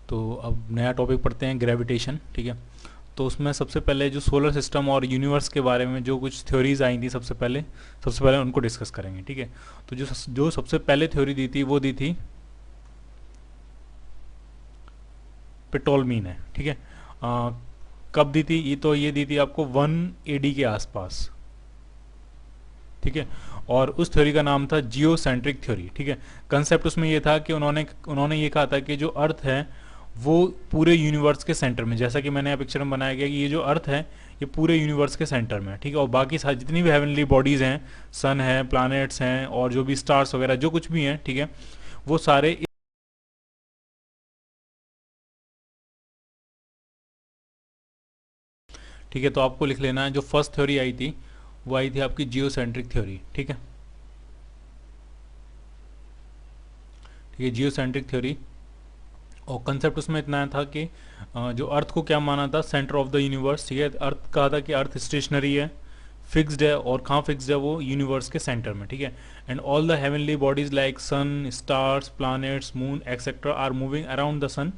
तो अब नया टॉपिक पढ़ते हैं, ग्रेविटेशन। ठीक है, तो उसमें सबसे पहले जो सोलर सिस्टम और यूनिवर्स के बारे में जो कुछ थ्योरीज आई थी सबसे पहले उनको डिस्कस करेंगे। ठीक है, तो जो सबसे पहले थ्योरी दी थी वो दी थी पेटोलमी ने। ठीक है, कब दी थी? ये दी थी आपको 1 AD के आसपास। ठीक है, और उस थ्योरी का नाम था जियोसेंट्रिक थ्योरी। ठीक है, कंसेप्ट उसमें ये था कि उन्होंने ये कहा था कि जो अर्थ है वो पूरे यूनिवर्स के सेंटर में, जैसा कि मैंने यहाँ पिक्चर में बनाया गया कि ये जो अर्थ है ये पूरे यूनिवर्स के सेंटर में है। ठीक है, और बाकी सारी जितनी भी हेवनली बॉडीज हैं, सन है, प्लैनेट्स हैं, और जो भी स्टार्स वगैरह जो कुछ भी हैं, ठीक है, वो सारे। ठीक है, तो आपको लिख लेना है जो फर्स्ट थ्योरी आई थी वो आई थी आपकी जियोसेंट्रिक थ्योरी। ठीक है, ठीक है, जियोसेंट्रिक थ्योरी। और कंसेप्ट उसमें इतना था कि जो अर्थ को क्या माना था, सेंटर ऑफ द यूनिवर्स। ठीक है, अर्थ कहा था कि अर्थ स्टेशनरी है, फिक्स्ड है, और कहाँ फिक्स्ड है? वो यूनिवर्स के सेंटर में। ठीक है, and all the heavenly bodies like sun, stars, planets, moon et cetera are moving around the sun,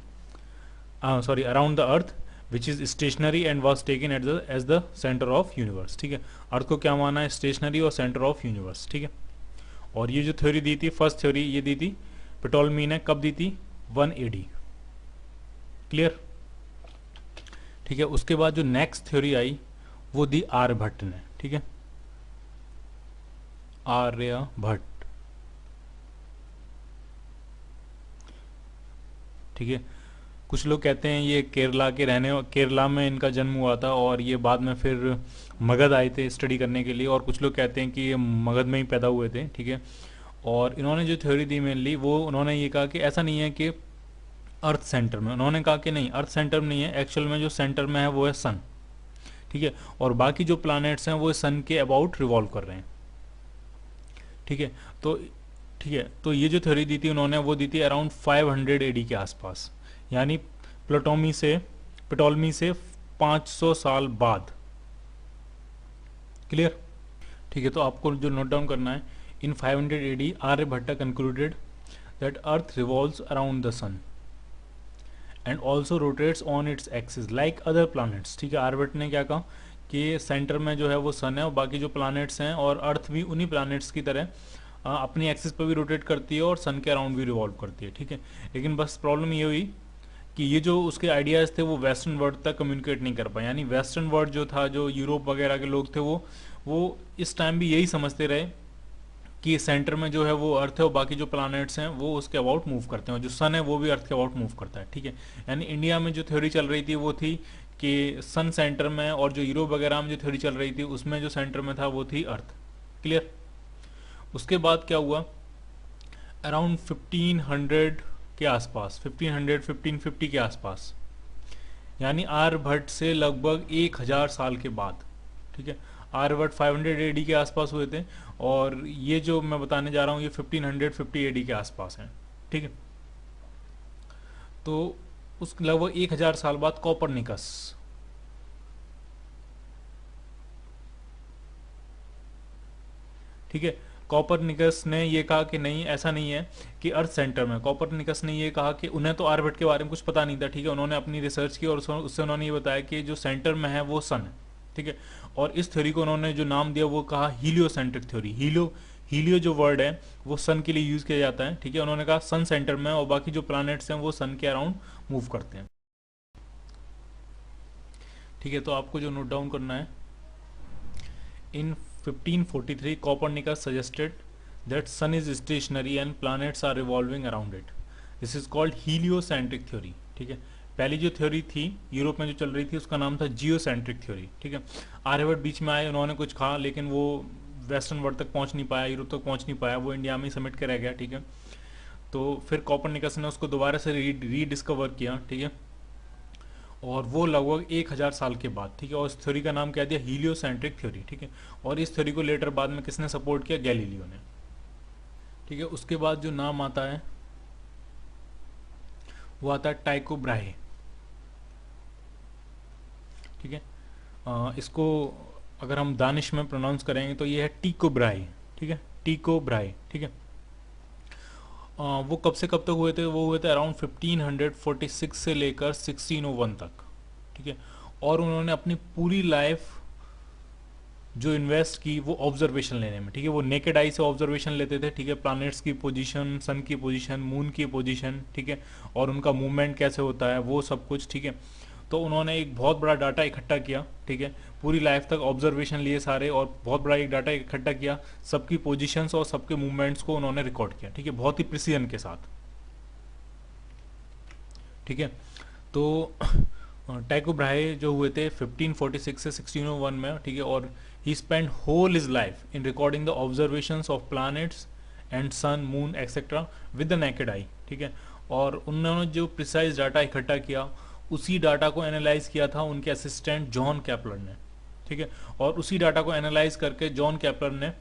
sorry around the earth which is stationary and was taken as the centre of universe. ठीक है, अर्थ को क्या माना है? Stationery और centre of universe. ठीक है, और ये जो थ्योरी दी थी, फर्स्ट थ्योरी ये दी थी पेटोलमी ने। कब दी थी? 1 AD। क्लियर? ठीक है, उसके बाद जो नेक्स्ट थ्योरी आई वो दी आर्यभट्ट ने। ठीक है, आर्यभट्ट। ठीक है, कुछ लोग कहते हैं ये केरला में इनका जन्म हुआ था, और ये बाद में फिर मगध आए थे स्टडी करने के लिए, और कुछ लोग कहते हैं कि ये मगध में ही पैदा हुए थे। ठीक है, और इन्होंने जो थ्योरी दी मेनली, वो उन्होंने ये कहा कि ऐसा नहीं है कि अर्थ सेंटर में, उन्होंने कहा कि नहीं, अर्थ सेंटर में नहीं है, एक्चुअल में जो सेंटर में है वो है सन। ठीक है, और बाकी जो प्लैनेट्स हैं वो सन के अबाउट रिवॉल्व कर रहे हैं। ठीक है, तो ठीक है, तो ये जो थ्योरी दी थी उन्होंने, वो दी थी अराउंड 500 AD के आसपास, यानी प्टोलमी से 500 साल बाद। क्लियर? ठीक है, तो आपको जो नोट डाउन करना है, in 500 AD Aryabhatta concluded that earth revolves around the sun and also rotates on its axis like other planets. ठीक है, आर्यभट्ट ने क्या कहा कि सेंटर में जो है वो सन है, और बाकी जो प्लैनेट्स हैं और अर्थ भी उन्हीं प्लैनेट्स की तरह अपनी एक्सिस पर भी रोटेट करती है और सन के अराउंड भी रिवॉल्व करती है। ठीक है, लेकिन बस प्रॉब्लम ये हुई कि ये जो उसके आइडियाज़ थे वो वेस्टर्न वर्ल्ड तक कम्युनिकेट नहीं कर पाए, यानी वेस्टर्न वर्ल्ड जो था, जो यूरोप वगैरह के लोग थे, वो इस टाइम भी यही समझते रहे कि सेंटर में जो है वो अर्थ है, और बाकी जो प्लैनेट्स हैं वो उसके अबाउट मूव करते हैं, और जो सन है वो भी अर्थ के अबाउट मूव करता है। ठीक है, यानी इंडिया में जो थ्योरी चल रही थी वो थी कि सन सेंटर में, और जो यूरोप वगैरह में जो थ्योरी चल रही थी उसमें जो सेंटर में था वो थी अर्थ। क्लियर? उसके बाद क्या हुआ, अराउंड 1500 के आसपास, 1550 के आसपास, यानी आर्यभट्ट से लगभग 1000 साल के बाद। ठीक है, आर्यभट्ट 500 AD के आसपास हुए थे, और ये जो मैं बताने जा रहा हूँ ये 1550 AD के आसपास है। ठीक है, तो उस लगभग 1000 साल बाद कॉपरनिकस। ठीक है, कॉपरनिकस ने ये कहा कि नहीं, ऐसा नहीं है कि अर्थ सेंटर में। कॉपरनिकस ने ये कहा कि उन्हें तो आर्यभट्ट के बारे में कुछ पता नहीं था। ठीक है, उन्होंने अपनी रिसर्च की और उससे उन्होंने ये बताया कि जो सेंटर में है वो सन है। ठीक है, और इस थ्योरी को उन्होंने जो नाम दिया वो कहा हीलियोसेंट्रिक थ्योरी। हीलियो जो वर्ड है वो सन के लिए यूज किया जाता है। ठीक है, उन्होंने कहा सन सेंटर में, और बाकी जो प्लैनेट्स हैं वो सन के अराउंड मूव करते हैं। ठीक है, तो आपको जो नोट डाउन करना है, इन 1543 Copernicus suggested that sun is stationary and planets are revolving around it. This is called heliocentric theory. ठीक है, पहली जो थ्योरी थी यूरोप में जो चल रही थी उसका नाम था जियोसेंट्रिक थ्योरी। ठीक है, आर्यभट्ट बीच में आए, उन्होंने कुछ कहा, लेकिन वो वेस्टर्न वर्ल्ड तक पहुंच नहीं पाया, यूरोप तक पहुंच नहीं पाया, वो इंडिया में ही समिट के रह गया। ठीक है, तो फिर कॉपरनिकस ने उसको दोबारा से रीडिस्कवर किया। ठीक है, और वो लगभग 1000 साल के बाद। ठीक है, और इस थ्योरी का नाम क्या दिया? Heliocentric theory. ठीक है, और इस थ्योरी को लेटर बाद में किसने सपोर्ट किया? गैलीलियो ने। ठीक है, उसके बाद जो नाम आता है वो आता है टाइको ब्राहे। ठीक है, इसको अगर हम दानिश में प्रोनाउंस करेंगे तो ये है टीको ब्राहे। ठीक है, टीको ब्राहे। ठीक है, वो कब से कब तक हुए थे? वो हुए थे अराउंड 1546 से लेकर 1601 तक, ठीक है। और उन्होंने अपनी पूरी लाइफ जो इन्वेस्ट की वो ऑब्जर्वेशन लेने में, ठीक है। वो नेकेड आई से ऑब्जर्वेशन लेते थे, ठीक है, प्लैनेट्स की पोजीशन, सन की पोजीशन, मून की पोजीशन, ठीक है, और उनका मूवमेंट कैसे होता है वो सब कुछ, ठीक है। तो उन्होंने एक बहुत बड़ा डाटा इकट्ठा किया, ठीक है, पूरी लाइफ तक ऑब्जर्वेशन लिए सारे, और बहुत बड़ा एक डाटा इकट्ठा किया, सबकी पोजीशंस और सबके मूवमेंट्स को उन्होंने रिकॉर्ड किया, ठीक है, बहुत ही प्रिसीजन के साथ, ठीक है। तो टाइको ब्राहे जो हुए थे 1546 से 1601 में, ठीक है, और he spend whole his life in recording the observations of planets and sun, moon etcetera with the naked eye, ठीक है। और उन्होंने जो प्रिसाइज डाटा इकट्ठा किया, उसी डाटा को एनालाइज किया था उनके असिस्टेंट जॉन कैपलर ने, ठीक है। और उसी डाटा को एनालाइज करके जॉन कैपलर ने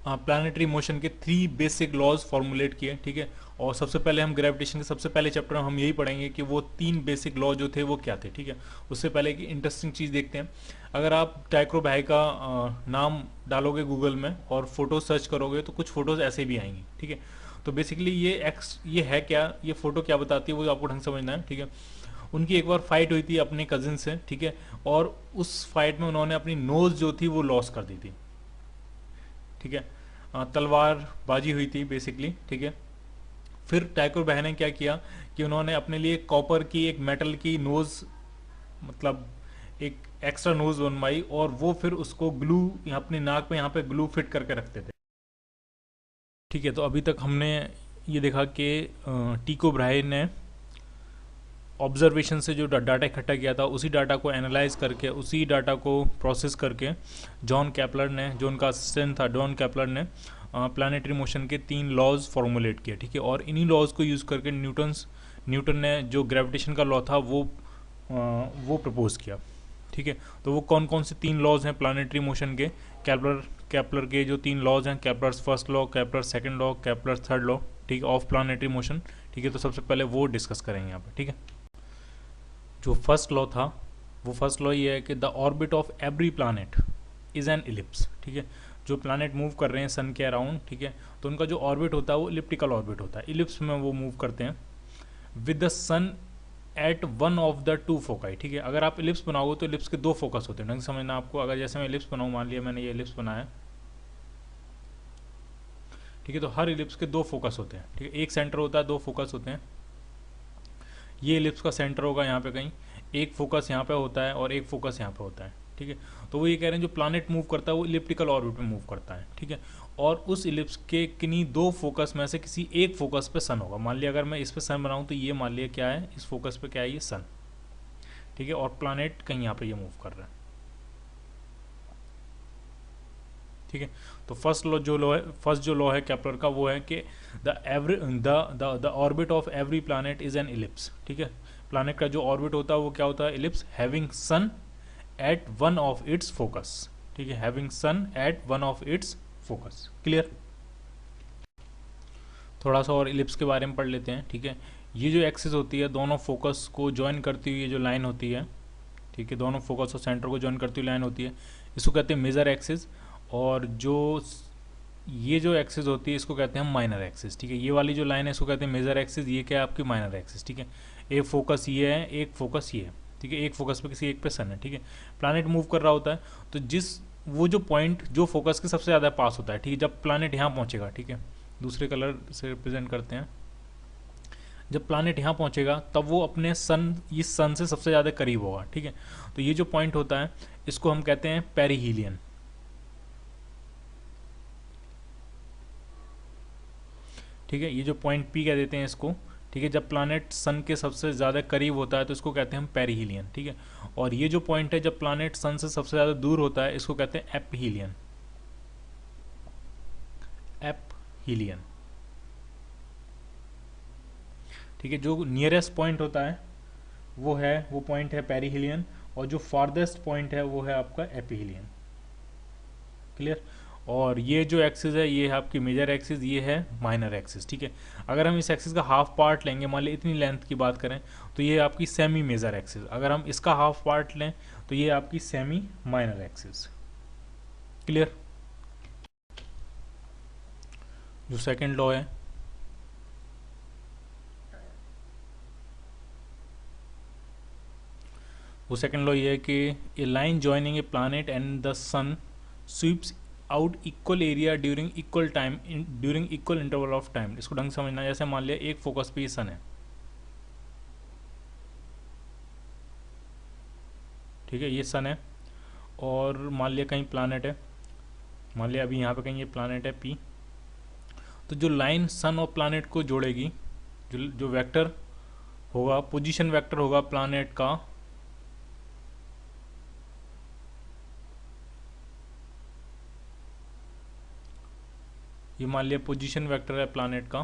प्लानिटरी मोशन के 3 बेसिक लॉज फॉर्मुलेट किए, ठीक है। और सबसे पहले हम ग्रेविटेशन के सबसे पहले चैप्टर में हम यही पढ़ेंगे कि वो 3 बेसिक लॉ जो थे वो क्या थे, ठीक है। उससे पहले एक इंटरेस्टिंग चीज़ देखते हैं। अगर आप टाइको ब्राहे का नाम डालोगे गूगल में और फोटो सर्च करोगे तो कुछ फोटोज ऐसे भी आएंगी, ठीक है। तो बेसिकली ये है क्या, ये फोटो क्या बताती है वो आपको ढंग से समझना है, ठीक है। उनकी एक बार फाइट हुई थी अपने कजिन से, ठीक है, और उस फाइट में उन्होंने अपनी नोज जो थी वो लॉस कर दी थी, ठीक है। तलवार बाजी हुई थी बेसिकली, ठीक है। फिर टाइको ब्राहे ने क्या किया कि उन्होंने अपने लिए कॉपर की एक मेटल की नोज, मतलब एक एक्स्ट्रा नोज बनवाई, और वो फिर उसको ग्लू अपने नाक पे यहाँ पे ग्लू फिट करके रखते थे, ठीक है। तो अभी तक हमने ये देखा कि टाइको ब्राहे ने ऑब्जर्वेशन से जो डाटा इकट्ठा किया था, उसी डाटा को एनालाइज करके, उसी डाटा को प्रोसेस करके जॉन कैपलर ने, जो उनका असिस्टेंट था जॉन कैपलर ने, प्लानिटरी मोशन के 3 लॉज फॉर्मुलेट किए, ठीक है। और इन्हीं लॉज को यूज़ करके न्यूटन ने जो ग्रेविटेशन का लॉ था वो प्रपोज किया, ठीक है। तो वो कौन कौन से 3 लॉज हैं प्लानिटरी मोशन के? कैपलर के जो 3 लॉज हैं, Kepler's first law, कैपलर second law, कैपलर third law, ठीक है, ऑफ प्लानिटरी मोशन, ठीक है। तो सबसे पहले वो डिस्कस करेंगे यहाँ पे, ठीक है। जो फर्स्ट लॉ था, वो फर्स्ट लॉ ये है कि the orbit of every planet is an ellipse, ठीक है। जो प्लानट मूव कर रहे हैं सन के अराउंड, ठीक है, तो उनका जो ऑर्बिट होता है वो इलिप्टिकल ऑर्बिट होता है, इलिप्स में वो मूव करते हैं, with the sun at one of the 2 foci, ठीक है। अगर आप इलिप्स बनाओगे तो इलिप्स के 2 फोकस होते हैं, ढंग से समझना आपको। अगर जैसे मैं इलिप्स बनाऊँ, मान लिया मैंने ये इलिप्स बनाया, ठीक है, तो हर इलिप्स के 2 फोकस होते हैं, ठीक है। एक सेंटर होता है, 2 फोकस होते हैं। ये इलिप्स का सेंटर होगा यहाँ पे कहीं, एक फोकस यहाँ पे होता है और एक फोकस यहाँ पे होता है, ठीक है। तो वो ये कह रहे हैं जो प्लानट मूव करता है वो इलिप्टिकल ऑर्बिट में मूव करता है, ठीक है। और उस इलिप्स के किन्हीं 2 फोकस में से किसी एक फोकस पे सन होगा। मान लिया अगर मैं इस पे सन बनाऊँ तो ये मान लिया क्या है, इस फोकस पे क्या है, ये सन, ठीक है। और प्लानट कहीं यहाँ पे ये मूव कर रहा है, ठीक है। तो फर्स्ट जो लॉ है केपलर का, वो है कि the orbit of every planet is an ellipse, ठीक है। प्लानट का जो ऑर्बिट होता है वो क्या होता है, ellipse, having sun at one of its focus, ठीक है, having sun at one of its focus. Clear? थोड़ा सा और इलिप्स के बारे में पढ़ लेते हैं, ठीक है। ये जो एक्सिस होती है, दोनों फोकस को ज्वाइन करती हुई ये जो लाइन होती है, ठीक है, दोनों फोकस और सेंटर को ज्वाइन करती हुई लाइन होती है, इसको कहते हैं मेजर एक्सिस। और ये जो एक्सिस होती है इसको कहते हैं हम माइनर एक्सिस, ठीक है। ये वाली जो लाइन है इसको कहते हैं मेजर एक्सिस, ये क्या है आपकी माइनर एक्सिस, ठीक है। एक फोकस ये है, एक फोकस ये है, ठीक है। एक फोकस पे किसी एक पे सन है, ठीक है। प्लानट मूव कर रहा होता है, तो वो जो पॉइंट जो फोकस के सबसे ज़्यादा पास होता है, ठीक है, जब प्लानट यहाँ पहुँचेगा, ठीक है, दूसरे कलर से रिप्रेजेंट करते हैं, जब प्लानट यहाँ पहुँचेगा तब वो अपने इस सन से सबसे ज़्यादा करीब होगा, ठीक है। तो ये जो पॉइंट होता है इसको हम कहते हैं पेरिहीलियन, ठीक है। ये जो पॉइंट पी कह देते हैं इसको, ठीक है। जब प्लानट सन के सबसे ज़्यादा करीब होता है तो इसको कहते हैं हम पेरिहीलियन, ठीक है। और ये जो पॉइंट है जब प्लानट सन से सबसे ज़्यादा दूर होता है इसको कहते हैं एपहीलियन, एपहीलियन, ठीक है। जो नियरेस्ट पॉइंट होता है वो पॉइंट है पेरिहीलियन, और जो फारदेस्ट पॉइंट है वो है आपका एपीहीलियन। क्लियर? और ये जो एक्सिस है ये है आपकी मेजर एक्सिस, ये है माइनर एक्सिस, ठीक है। अगर हम इस एक्सिस का हाफ पार्ट लेंगे, मान ली इतनी लेंथ की बात करें, तो ये आपकी सेमी मेजर एक्सिस। अगर हम इसका हाफ पार्ट लें तो ये आपकी सेमी माइनर एक्सिस। क्लियर? जो सेकंड लॉ है वो सेकंड लॉ ये है कि a line joining a planet and the sun sweeps out equal area during equal time during equal interval of time. इसको ढंग से समझना, जैसे मान लिया एक फोकस पे ये सन है, ठीक है, ये सन है, और मान लिया कहीं प्लानट है, मान लिया अभी यहाँ पे कहीं ये प्लानट है पी। तो जो लाइन सन और प्लानट को जोड़ेगी, जो वेक्टर होगा, पोजीशन वेक्टर होगा प्लानट का, ये मान लिया पोजीशन वेक्टर है प्लानट का,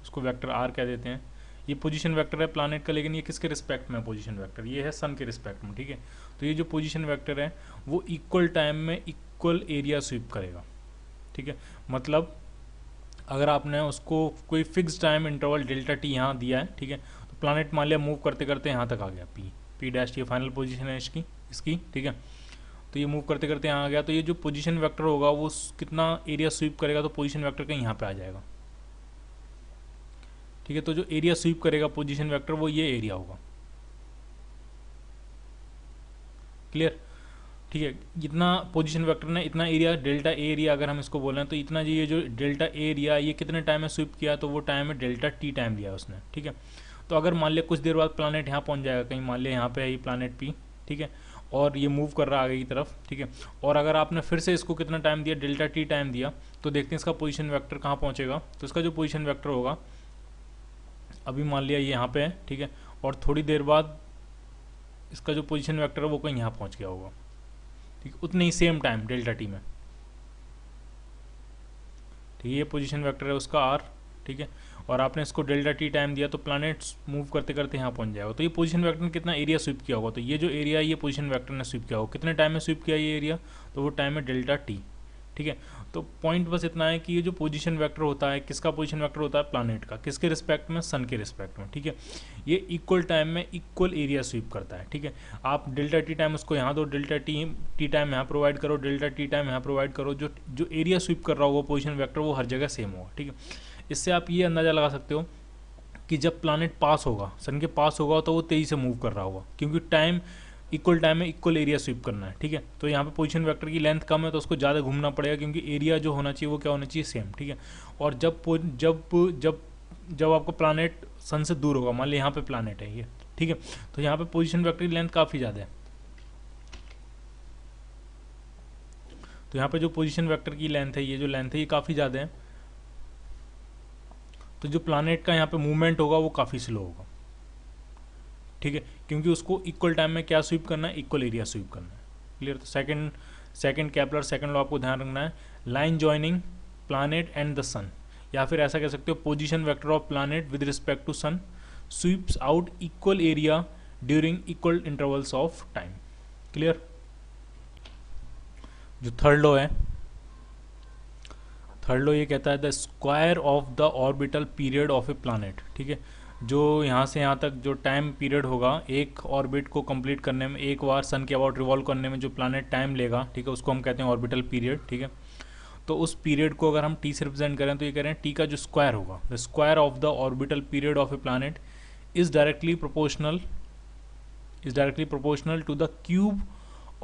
उसको वेक्टर आर कह देते हैं। ये पोजीशन वेक्टर है प्लानट का, लेकिन ये किसके रिस्पेक्ट में पोजीशन वेक्टर, ये है सन के रिस्पेक्ट में, ठीक है। तो ये जो पोजीशन वेक्टर है वो इक्वल टाइम में इक्वल एरिया स्वीप करेगा, ठीक है। मतलब अगर आपने उसको कोई fix time interval delta T यहाँ दिया है, ठीक है, तो प्लानट मान लिया मूव करते करते यहाँ तक आ गया, पी डैश, ये फाइनल पोजीशन है इसकी, ठीक है। तो ये मूव करते करते यहाँ आ गया, तो ये जो पोजीशन वेक्टर होगा वो कितना एरिया स्वीप करेगा, तो पोजीशन वेक्टर का यहाँ पे आ जाएगा, ठीक है। तो जो एरिया स्वीप करेगा पोजीशन वेक्टर वो ये एरिया होगा, क्लियर, ठीक है। जितना पोजीशन वेक्टर ने इतना एरिया, डेल्टा एरिया अगर हम इसको बोलें तो इतना, ये जो डेल्टा एरिया ये कितने टाइम में स्वीप किया, तो वो टाइम है डेल्टा टी टाइम लिया उसने, ठीक है। तो अगर मान लिया कुछ देर बाद प्लानट यहाँ पहुँच जाएगा, कहीं मान लिया यहाँ पे है ये प्लानट पी, ठीक है, और ये मूव कर रहा है आगे की तरफ, ठीक है, और अगर आपने फिर से इसको कितना टाइम दिया, डेल्टा टी टाइम दिया, तो देखते हैं इसका पोजीशन वेक्टर कहाँ पहुँचेगा। तो इसका जो पोजीशन वेक्टर होगा, अभी मान लिया ये यहाँ पे है, ठीक है, और थोड़ी देर बाद इसका जो पोजीशन वेक्टर है वो कहीं यहाँ पहुँच गया होगा, ठीक है, उतने ही सेम टाइम डेल्टा टी में, ठीक है। ये पोजीशन वेक्टर है उसका आर, ठीक है, और आपने इसको डेल्टा टी टाइम दिया, तो प्लैनेट्स मूव करते करते यहाँ पहुँच जाएगा। तो ये पोजीशन वेक्टर ने कितना एरिया स्वीप किया होगा, तो ये जो एरिया ये पोजीशन वेक्टर ने स्वीप किया होगा, कितने टाइम में स्वीप किया ये एरिया, तो वो टाइम है डेल्टा टी, ठीक है। तो पॉइंट बस इतना है कि ये जो पोजीशन वेक्टर होता है, किसका पोजीशन वेक्टर होता है, प्लैनेट का, किसके रिस्पेक्ट में, सन के रिस्पेक्ट में, ठीक है। ये इक्वल टाइम में इक्वल एरिया स्वीप करता है, ठीक है। आप डेल्टा टी टाइम उसको यहाँ दो, डेल्टा टी टाइम यहाँ प्रोवाइड करो, डेल्टा टी टाइम यहाँ प्रोवाइड करो, जो एरिया स्वीप कर रहा होगा पोजीशन वेक्टर वो हर जगह सेम होगा, ठीक है। इससे आप ये अंदाज़ा लगा सकते हो कि जब प्लैनेट पास होगा, सन के पास होगा, तो वो तेज़ी से मूव कर रहा होगा, क्योंकि टाइम इक्वल टाइम में इक्वल एरिया स्वीप करना है, ठीक है। तो यहाँ पे पोजीशन वेक्टर की लेंथ कम है तो उसको ज़्यादा घूमना पड़ेगा, क्योंकि एरिया जो होना चाहिए वो क्या होना चाहिए, सेम, ठीक है। और जब जब जब जब आपका प्लैनेट सन से दूर होगा, मान लिया यहाँ पे प्लैनेट है ये, ठीक है, तो यहाँ पे पोजीशन वेक्टर की लेंथ काफ़ी ज़्यादा है। तो यहाँ पे जो पोजीशन वेक्टर की लेंथ है, ये जो लेंथ है ये काफ़ी ज़्यादा है, तो जो प्लैनेट का यहाँ पे मूवमेंट होगा वो काफ़ी स्लो होगा, ठीक है, क्योंकि उसको इक्वल टाइम में क्या स्वीप करना है, इक्वल एरिया स्वीप करना है, क्लियर। तो सेकंड केपलर सेकंड लॉ आपको ध्यान रखना है, line joining planet and the sun, या फिर ऐसा कह सकते हो position vector of planet with respect to sun sweeps out equal area during equal intervals of time, clear. जो थर्ड लॉ है, थर्ड लॉ ये कहता है the square of the orbital period of a planet, ठीक है। जो यहाँ से यहाँ तक जो टाइम पीरियड होगा एक ऑर्बिट को कंप्लीट करने में, एक बार सन के अबाउट रिवॉल्व करने में जो प्लैनेट टाइम लेगा, ठीक है, उसको हम कहते हैं ऑर्बिटल पीरियड, ठीक है। तो उस पीरियड को अगर हम टी से रिप्रेजेंट करें तो ये कह रहे हैं टी का जो स्क्वायर होगा, the square of the orbital period of a planet is directly proportional to the cube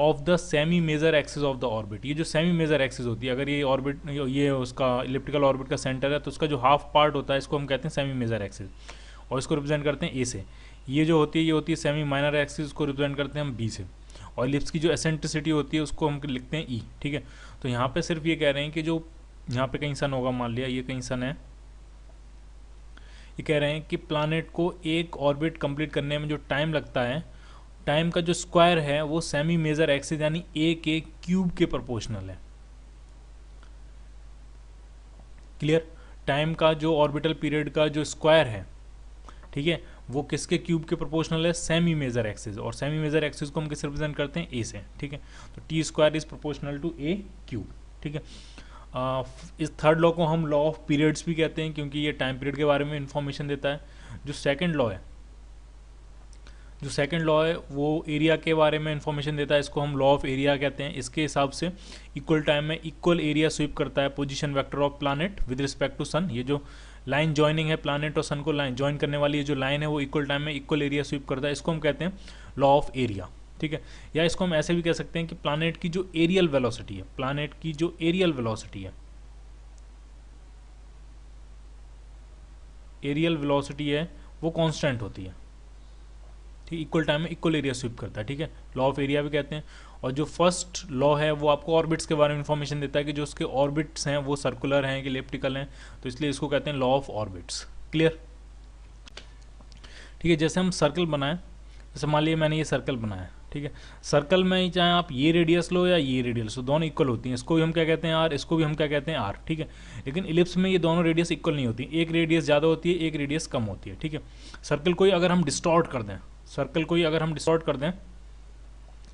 of the semi major axis of the orbit. ये जो सेमी मेजर एक्सिस होती है, अगर ये ऑर्बिट, ये उसका इलिप्टिकल ऑर्बिट का सेंटर है, तो उसका जो हाफ पार्ट होता है इसको हम कहते हैं सेमी मेजर एक्सिस, और इसको रिप्रेजेंट करते हैं ए से। ये जो होती है ये होती है सेमी माइनर एक्सिस, उसको रिप्रेजेंट करते हैं हम बी से, और इलिप्स की जो एसेंट्रिसिटी होती है उसको हम लिखते हैं ई, ठीक है। तो यहाँ पे सिर्फ ये कह रहे हैं कि जो यहाँ पे कहीं सन होगा, मान लिया ये कहीं सन है, ये कह रहे हैं कि प्लैनेट को एक ऑर्बिट कंप्लीट करने में जो टाइम लगता है, टाइम का जो स्क्वायर है वो सेमी मेजर एक्सिस यानी ए के क्यूब के प्रोपोर्शनल है, क्लियर। टाइम का जो ऑर्बिटल पीरियड का जो स्क्वायर है, ठीक है, वो किसके क्यूब के प्रोपोर्शनल है, सेमी मेजर एक्सिस, और सेमी मेजर एक्सिस को हम किस रिप्रेजेंट करते हैं, ए से, ठीक है। तो T square is proportional to a cube, ठीक है। इस थर्ड लॉ को हम लॉ ऑफ पीरियड्स भी कहते हैं, क्योंकि ये टाइम पीरियड के बारे में इंफॉर्मेशन देता है। जो सेकंड लॉ है वो एरिया के बारे में इंफॉर्मेशन देता है, इसको हम लॉ ऑफ एरिया कहते हैं। इसके हिसाब से इक्वल टाइम में इक्वल एरिया स्वीप करता है position vector of planet with respect to sun. ये जो लाइन जॉइनिंग है, प्लानट और सन को लाइन जॉइन करने वाली ये जो लाइन है वो इक्वल टाइम में इक्वल एरिया स्वीप करता है, इसको हम कहते हैं लॉ ऑफ एरिया, ठीक है। या इसको हम ऐसे भी कह सकते हैं कि प्लानट की जो एरियल वेलोसिटी है, प्लानट की जो एरियल वेलोसिटी है, एरियल वेलोसिटी है वो कांस्टेंट होती है, ठीक, इक्वल टाइम में इक्वल एरिया स्वीप करता है, ठीक है, लॉ ऑफ एरिया भी कहते हैं। और जो फर्स्ट लॉ है वो आपको ऑर्बिट्स के बारे में इंफॉर्मेशन देता है कि जो उसके ऑर्बिट्स हैं वो सर्कुलर हैं कि इलिप्टिकल हैं, तो इसलिए इसको कहते हैं लॉ ऑफ ऑर्बिट्स। क्लियर, ठीक है। जैसे हम सर्कल बनाएं, जैसे मान लीजिए मैंने ये सर्कल बनाया, ठीक है, सर्कल में चाहे आप ये रेडियस लो या ये रेडियस लो, दोनों इक्वल होती हैं, इसको भी हम क्या कहते हैं आर, इसको भी हम क्या कहते हैं आर, ठीक है। लेकिन इलिप्स में ये दोनों रेडियस इक्वल नहीं होती, एक रेडियस ज़्यादा होती है, एक रेडियस कम होती है, ठीक है। सर्कल को अगर हम डिस्टॉर्ट कर दें, सर्कल को अगर हम डिस्टॉर्ट कर दें,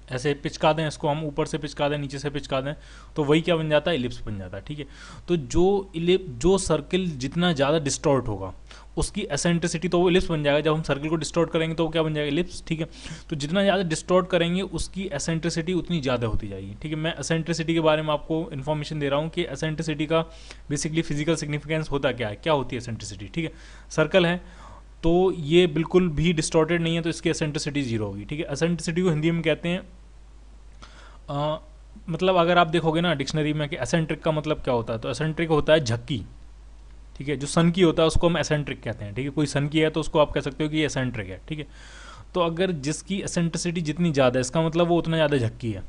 ऐसे पिचका दें, इसको हम ऊपर से पिचका दें, नीचे से पिचका दें, तो वही क्या बन जाता है, इलिप्स बन जाता है, ठीक है। तो जो सर्कल जितना ज़्यादा डिस्टॉर्ट होगा उसकी एसेंट्रिसिटी तो वो इलिप्स बन जाएगा, जब हम सर्कल को डिस्टॉर्ट करेंगे तो वो क्या बन जाएगा, इलिप्स, ठीक है। तो जितना ज़्यादा डिस्टॉर्ट करेंगे उसकी एसेंट्रिसिटी उतनी ज़्यादा होती जाएगी, ठीक है। मैं एसेंट्रिसिटी के बारे में आपको इन्फॉर्मेशन दे रहा हूँ कि एसेंट्रिसिटी का बेसिकली फिजिकल सिग्निफिकेंस होता क्या है, क्या होती है एसेंट्रिसिटी, ठीक है। सर्कल है तो ये बिल्कुल भी डिस्टॉर्टेड नहीं है, तो इसकी एसेंट्रिसिटी जीरो होगी, ठीक है। एसेंट्रिसिटी को हिंदी में कहते हैं मतलब अगर आप देखोगे ना डिक्शनरी में कि एसेंट्रिक का मतलब क्या होता है, तो एसेंट्रिक होता है झक्की, ठीक है। जो सन की होता है उसको हम एसेंट्रिक कहते हैं, ठीक है। कोई सन की है तो उसको आप कह सकते हो कि ये एसेंट्रिक है, ठीक है। तो अगर जिसकी एसेंट्रिसिटी जितनी ज़्यादा है इसका मतलब वो उतना ज़्यादा झक्की है।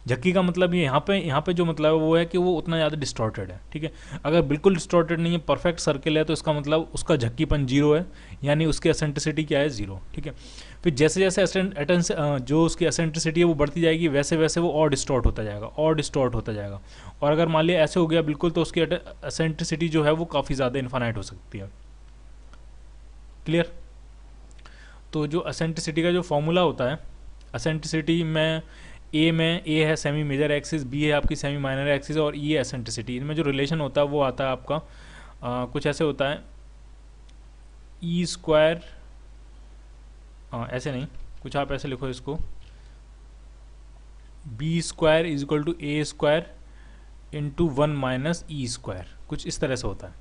झक्की का मतलब ये यहाँ पे जो मतलब है वो है कि वो उतना ज़्यादा डिस्टॉर्टेड है, ठीक है। अगर बिल्कुल डिस्टॉर्टेड नहीं है, परफेक्ट सर्किल है, तो इसका मतलब उसका झक्कीपन जीरो है, यानी उसकी एसेंट्रिसिटी क्या है, जीरो, ठीक है। फिर जैसे जैसे जो उसकी एसेंट्रिसिटी है वो बढ़ती जाएगी, वैसे वैसे वो और डिस्टॉर्ट होता जाएगा, और डिस्टॉर्ट होता जाएगा। और अगर मान लिया ऐसे हो गया बिल्कुल, तो उसकी एसेंट्रिसिटी जो है वो काफ़ी ज़्यादा इन्फानाइट हो सकती है। क्लियर। तो जो एसेंट्रिसिटी का जो फॉर्मूला होता है, एसेंट्रिसिटी में ए है सेमी मेजर एक्सिस, बी है आपकी सेमी माइनर एक्सिस, और ई है एसेंट्रिसिटी। इनमें जो रिलेशन होता है वो आता है आपका कुछ ऐसे होता है, ई स्क्वायर, ऐसे नहीं, कुछ आप ऐसे लिखो इसको, b square is equal to a square into 1 minus e square, कुछ इस तरह से होता है,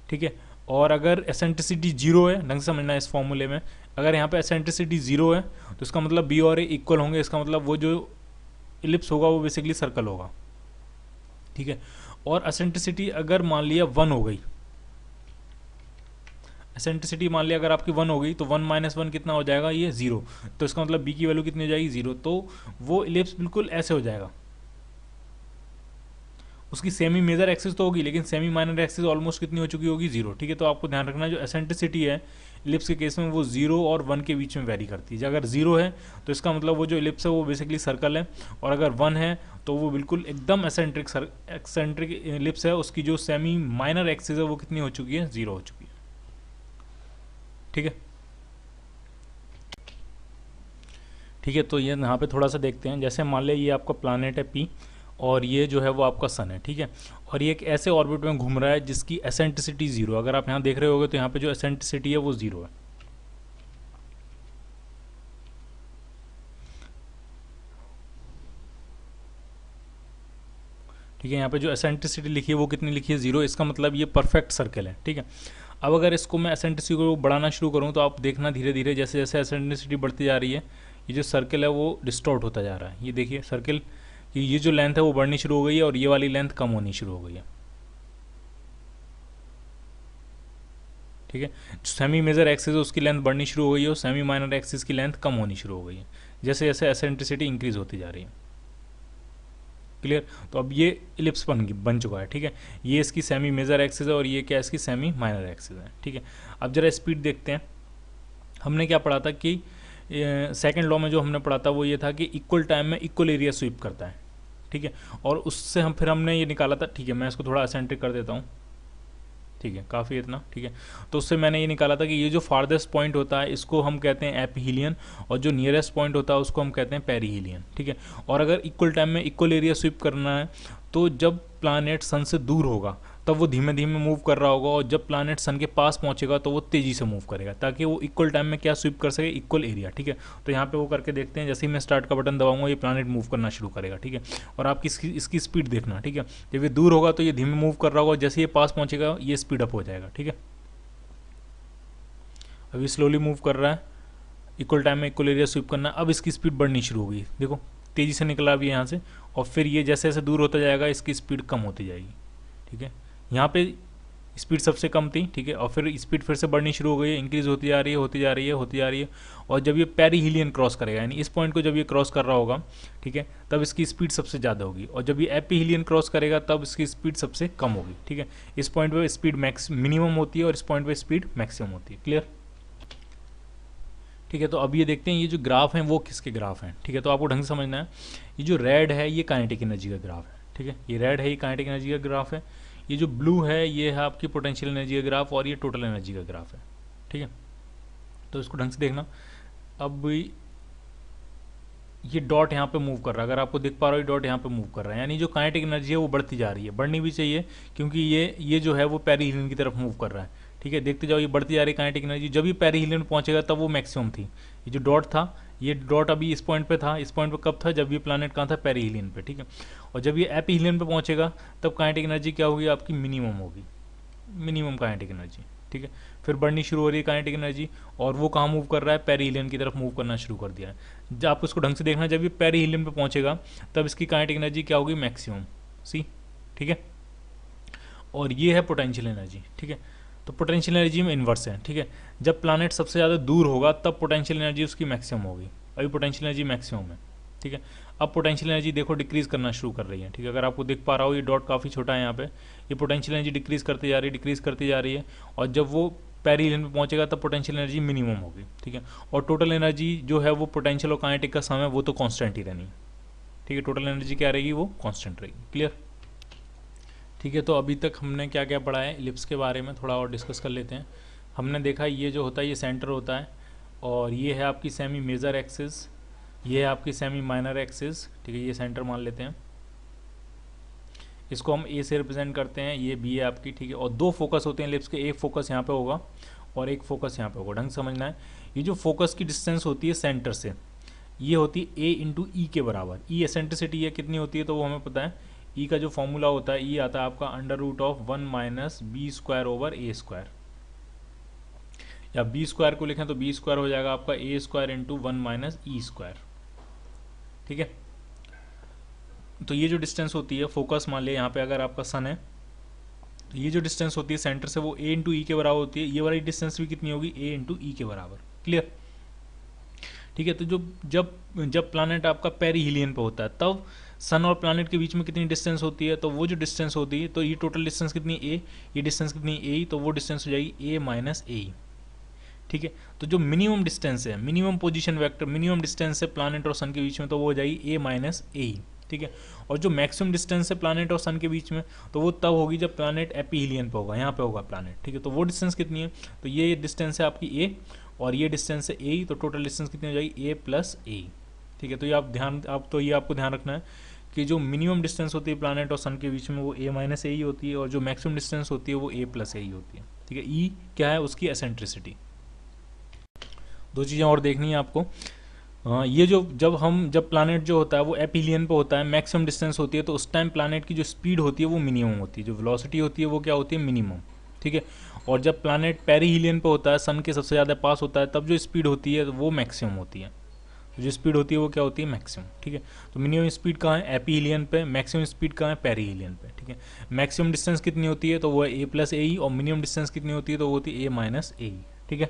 ठीक है। और अगर एसेंट्रिसिटी जीरो है, ढंग से समझना इस फॉर्मूले में, अगर यहाँ पे एसेंट्रिसिटी जीरो है तो इसका मतलब बी और ए इक्वल होंगे, इसका मतलब वो जो इलिप्स होगा वो बेसिकली सर्कल होगा, ठीक है। और एसेंट्रिसिटी अगर मान लिया 1 हो गई, एसेंट्रिसिटी मान लिया अगर आपकी 1 हो गई, तो 1 माइनस 1 कितना हो जाएगा, ये 0, तो इसका मतलब बी की वैल्यू कितनी हो जाएगी, 0। तो वो इलिप्स बिल्कुल ऐसे हो जाएगा, उसकी सेमी मेजर एक्सिस तो होगी लेकिन सेमी माइनर एक्सिस ऑलमोस्ट कितनी हो चुकी होगी, 0, ठीक है। तो आपको ध्यान रखना जो एसेंट्रिसिटी है इलिप्स के केस में वो 0 और 1 के बीच में वेरी करती है। अगर 0 है तो इसका मतलब वो जो इलिप्स है वो बेसिकली सर्कल है, और अगर 1 है तो वो बिल्कुल एकदम एक्सेंट्रिक इलिप्स है, उसकी जो सेमी माइनर एक्सिस है वो कितनी हो चुकी है, 0 हो चुकी है, ठीक है। ठीक है, तो ये यहाँ पे थोड़ा सा देखते हैं। जैसे मान लें ये आपका प्लानट है पी, और ये जो है वो आपका सन है, ठीक है। और ये एक ऐसे ऑर्बिट में घूम रहा है जिसकी एसेंट्रिसिटी 0, अगर आप यहाँ देख रहे होगे तो यहाँ पे जो एसेंट्रिसिटी है वो 0 है, ठीक है। यहाँ पे जो एसेंट्रिसिटी लिखी है वो कितनी लिखी है, 0, इसका मतलब ये परफेक्ट सर्कल है, ठीक है। अब अगर इसको मैं एसेंट्रिसिटी को बढ़ाना शुरू करूँ तो आप देखना धीरे धीरे जैसे जैसे एसेंट्रिसिटी बढ़ती जा रही है, ये जो सर्कल है वो डिस्टॉर्ट होता जा रहा है। ये देखिए सर्कल कि ये जो लेंथ है वो बढ़नी शुरू हो गई है और ये वाली लेंथ कम होनी शुरू हो गई है, ठीक है। सेमी मेजर एक्सिस है उसकी लेंथ बढ़नी शुरू हो गई है और सेमी माइनर एक्सिस की लेंथ कम होनी शुरू हो गई है जैसे जैसे एसेंट्रिसिटी इंक्रीज होती जा रही है। क्लियर। तो अब ये इलिप्स बन चुका है, ठीक है। ये इसकी सेमी मेजर एक्सिस है और ये क्या इसकी सेमी माइनर एक्सिस है, ठीक है। अब जरा स्पीड देखते हैं। हमने क्या पढ़ा था कि सेकंड लॉ में जो हमने पढ़ा था वो ये था कि इक्वल टाइम में इक्वल एरिया स्वीप करता है, ठीक है। और उससे हमने ये निकाला था, ठीक है, मैं इसको थोड़ा एसेंट्रिक कर देता हूँ, ठीक है, काफ़ी इतना, ठीक है। तो उससे मैंने ये निकाला था कि ये जो फार्देस्ट पॉइंट होता है इसको हम कहते हैं एपीहीलियन, और जो नियरेस्ट पॉइंट होता है उसको हम कहते हैं पेरीहीलियन, ठीक है। और अगर इक्वल टाइम में इक्वल एरिया स्वीप करना है तो जब प्लानेट सन से दूर होगा तब वो धीमे धीमे मूव कर रहा होगा, और जब प्लानट सन के पास पहुंचेगा तो वो तेजी से मूव करेगा, ताकि वो इक्वल टाइम में क्या स्वीप कर सके, इक्वल एरिया। ठीक है, तो यहाँ पे वो करके देखते हैं। जैसे ही मैं स्टार्ट का बटन दबाऊंगा ये प्लानट मूव करना शुरू करेगा। ठीक है, और आप इसकी स्पीड देखना। ठीक है, जब ये दूर होगा तो ये धीमे मूव कर रहा होगा, जैसे ये पास पहुंचेगा ये स्पीड अप हो जाएगा। ठीक है, अभी स्लोली मूव कर रहा है, इक्वल टाइम में इक्वल एरिया स्वीप करना। अब इसकी स्पीड बढ़नी शुरू होगी, देखो तेजी से निकला अभी यहाँ से, और फिर ये जैसे जैसे दूर होता जाएगा इसकी स्पीड कम होती जाएगी। ठीक है, यहाँ पे स्पीड सबसे कम थी। ठीक है, और फिर स्पीड फिर से बढ़नी शुरू हो गई है, इंक्रीज होती जा रही है, होती जा रही है, होती जा रही है। और जब ये पेरीहिलियन क्रॉस करेगा, यानी इस पॉइंट को जब ये क्रॉस कर रहा होगा, ठीक है, तब इसकी स्पीड सबसे ज़्यादा होगी। और जब ये एपीहिलियन क्रॉस करेगा तब इसकी स्पीड सबसे कम होगी। ठीक है, इस पॉइंट पे स्पीड मिनिमम होती है और इस पॉइंट पे स्पीड मैक्सिमम होती है। क्लियर? ठीक है, तो अब ये देखते हैं ये जो ग्राफ हैं वो किसके ग्राफ हैं। ठीक है, तो आपको ढंग से समझना है। ये जो रेड है ये काइनेटिक एनर्जी का ग्राफ है। ठीक है, ये रेड है ये काइनेटिक एनर्जी का ग्राफ है। ये जो ब्लू है ये है आपकी पोटेंशियल एनर्जी का ग्राफ, और ये टोटल एनर्जी का ग्राफ है। ठीक है, तो इसको ढंग से देखना। अब ये डॉट यहाँ पे मूव कर रहा है, अगर आपको दिख पा रहा हो ये डॉट यहाँ पे मूव कर रहा है, यानी जो काइनेटिक एनर्जी है वो बढ़ती जा रही है। बढ़नी भी चाहिए, क्योंकि ये जो है वो पेरीहिलियन की तरफ मूव कर रहा है। ठीक है, देखते जाओ ये बढ़ती जा रही है काइनेटिक एनर्जी। जब ये पेरीहिलियन पहुंचेगा तब वो मैक्सिमम थी। ये जो डॉट था, ये डॉट अभी इस पॉइंट पे था, इस पॉइंट पे कब था, जब ये प्लैनेट कहाँ था, पेरीहिलियन पे। ठीक है, और जब ये एपीहिलियन पे पहुंचेगा तब काइनेटिक एनर्जी क्या होगी, आपकी मिनिमम होगी, मिनिमम काइनेटिक एनर्जी। ठीक है, फिर बढ़नी शुरू हो रही है काइनेटिक एनर्जी, और वो कहाँ मूव कर रहा है, पेरीहिलियन की तरफ मूव करना शुरू कर दिया है। जब आप उसको ढंग से देखना, जब ये पेरीहिलियन पे पहुंचेगा तब इसकी काइनेटिक एनर्जी क्या होगी, मैक्सिमम। सी, ठीक है, और ये है पोटेंशियल एनर्जी। ठीक है, तो पोटेंशियल एनर्जी में इन्वर्स है। ठीक है, जब प्लैनेट सबसे ज़्यादा दूर होगा तब पोटेंशियल एनर्जी उसकी मैक्सिमम होगी। अभी पोटेंशियल एनर्जी मैक्सिमम है। ठीक है, अब पोटेंशियल एनर्जी देखो डिक्रीज करना शुरू कर रही है। ठीक है, अगर आपको दिख पा रहा हो ये डॉट काफ़ी छोटा है यहाँ पे, ये पोटेंशियल एनर्जी डिक्रीज करती जा रही है, डिक्रीज करती जा रही है, और जब वो पेरीहिलियन पे पहुंचेगा तब पोटेंशियल एनर्जी मिनिमम होगी। ठीक है, और टोटल एनर्जी जो है वो पोटेंशियल और काइनेटिक का सम है, वो तो कांस्टेंट ही रहनी। ठीक है, टोटल एनर्जी क्या रहेगी, वो कांस्टेंट रहेगी। क्लियर? ठीक है, तो अभी तक हमने क्या क्या पढ़ा है, इलिप्स के बारे में थोड़ा और डिस्कस कर लेते हैं। हमने देखा ये जो होता है ये सेंटर होता है, और ये है आपकी सेमी मेजर एक्सिस, ये है आपकी सेमी माइनर एक्सिस। ठीक है, ये सेंटर मान लेते हैं, इसको हम ए से रिप्रेजेंट करते हैं, ये बी है आपकी। ठीक है, और दो फोकस होते हैं इलिप्स के, एक फोकस यहाँ पे होगा और एक फोकस यहाँ पे होगा। ढंग समझना है, ये जो फोकस की डिस्टेंस होती है सेंटर से, ये होती है ए इंटू ई के बराबर। ई एसेंट्रिसिटी है कितनी होती है तो वो हमें पता है। ई का जो फॉर्मूला होता है, ई आता है आपका under root of 1 minus b square over a square, या बी स्क्वायर को लिखें तो बी स्क्वायर हो जाएगा आपका a square into 1 minus e square. ठीक है, तो ये जो डिस्टेंस होती है फोकस, मान लिया यहाँ पे अगर आपका सन है, तो ये जो डिस्टेंस होती है सेंटर से वो ए इंटू ई के बराबर होती है। ये वाली डिस्टेंस भी कितनी होगी, ए इंटू ई के बराबर। क्लियर? ठीक है, तो जो जब जब प्लैनेट आपका पेरीहिलियन पे होता है तब सन और प्लैनेट के बीच में कितनी डिस्टेंस होती है, तो वो जो डिस्टेंस होती है, तो ये टोटल डिस्टेंस कितनी ए, ये डिस्टेंस कितनी ए, तो वो डिस्टेंस हो जाएगी ए माइनस ए। ठीक है, तो जो मिनिमम डिस्टेंस है, minimum position vector, minimum distance है प्लैनेट और सन के बीच में, तो वो हो जाएगी ए माइनस ए। ठीक है, और जो मैक्सिमम डिस्टेंस है प्लैनेट और सन के बीच में, तो वो तब होगी जब प्लैनेट एपीहिलियन पे होगा, यहाँ पे होगा प्लैनेट। ठीक है, तो वो डिस्टेंस कितनी है, तो ये डिस्टेंस है आपकी ए, और ये डिस्टेंस है ए, तो टोटल डिस्टेंस कितनी हो जाएगी, ए प्लस ए। ठीक है, तो ये आपको ध्यान रखना है कि जो मिनिमम डिस्टेंस होती है प्लैनेट और सन के बीच में वो ए माइनस ए ही होती है, और जो मैक्सिमम डिस्टेंस होती है वो ए प्लस ए ही होती है। ठीक है, ई क्या है, उसकी एसेंट्रिसिटी। दो चीज़ें और देखनी है आपको। ये जब प्लैनेट जो होता है वो एपीहिलियन पे होता है, मैक्सिमम डिस्टेंस होती है, तो उस टाइम प्लैनेट की जो स्पीड होती है वो मिनिमम होती है, जो वेलोसिटी होती है वो क्या होती है, मिनिमम। ठीक है, और जब प्लैनेट पेरीहिलियन पे होता है, सन के सबसे ज़्यादा पास होता है, तब जो स्पीड होती है वो मैक्सिमम होती है। तो जो स्पीड होती है वो क्या होती है, मैक्सिमम। ठीक है, तो मिनिमम स्पीड कहाँ है, एपीहिलियन पे, मैक्सिमम स्पीड कहाँ है, पेरीहिलियन पे। ठीक है, मैक्सिमम डिस्टेंस कितनी होती है तो वो है ए प्लस ए, और मिनिमम डिस्टेंस कितनी होती है तो वो होती है ए माइनस ए। ठीक है।